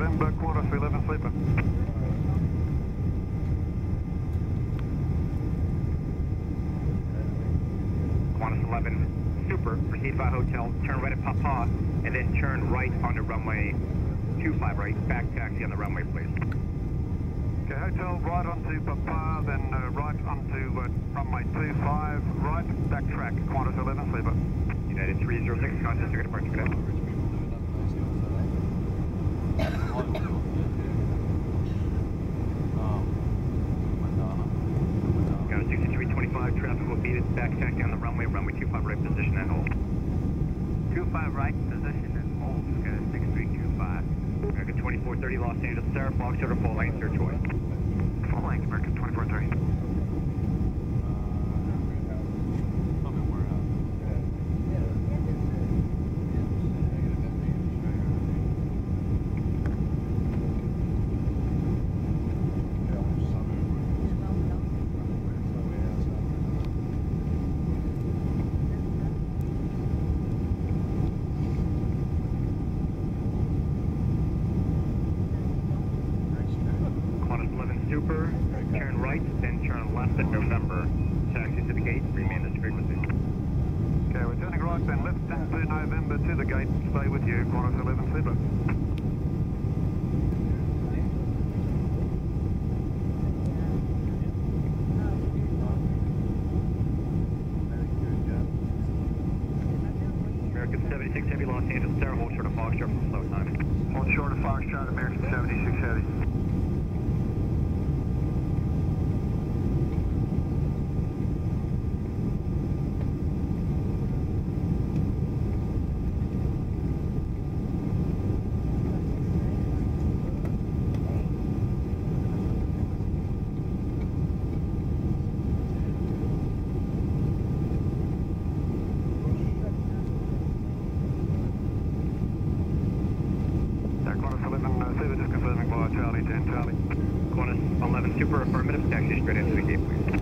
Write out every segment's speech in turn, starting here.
November, Qantas 11 sleeper. Qantas 11 Super, proceed by hotel, turn right at Papa, and then turn right onto runway 25 right, back taxi on the runway, please. Okay, hotel right onto Papa, then right onto runway 25 right, backtrack, Qantas 11 sleeper. United 306, contact your departure cadet. Ground 6325, traffic will be back taxi on the runway 25 right, position and hold. 25 right, position and hold, Sky 6325. American 2430, Los Angeles, Sarah, Foxtrot, full length, your choice. Full length, American 2430. Super, turn right, then turn left at November. Taxi to the gate, remain this frequency. Okay, we're turning right, then left into November to the gate. Stay with you, Qantas 11 sleeper. American 76 Heavy, Los Angeles, Sarah, hold short of Foxtrot from slow time. Hold short of Foxtrot, American 76 Heavy. Qantas 11 Super, just confirming via Charlie 10 Charlie. Qantas 11 Super, affirmative, taxi straight into the gate, please.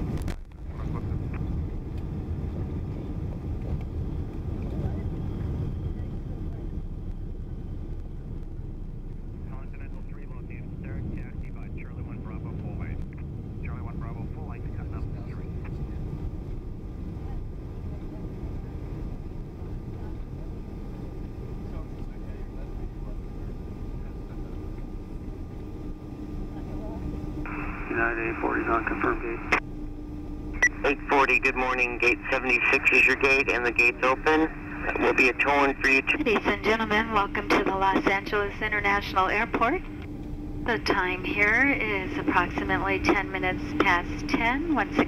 Continental 3, Los Angeles, Sarah, taxi by Charlie 1 Bravo, full length. Charlie 1 Bravo, full length, cutting up 3. United 840 is on confirmed gate. 840, good morning. Gate 76 is your gate, and the gate's open. We'll be a towing for you. Ladies and gentlemen, welcome to the Los Angeles International Airport. The time here is approximately 10 minutes past 10. Once again,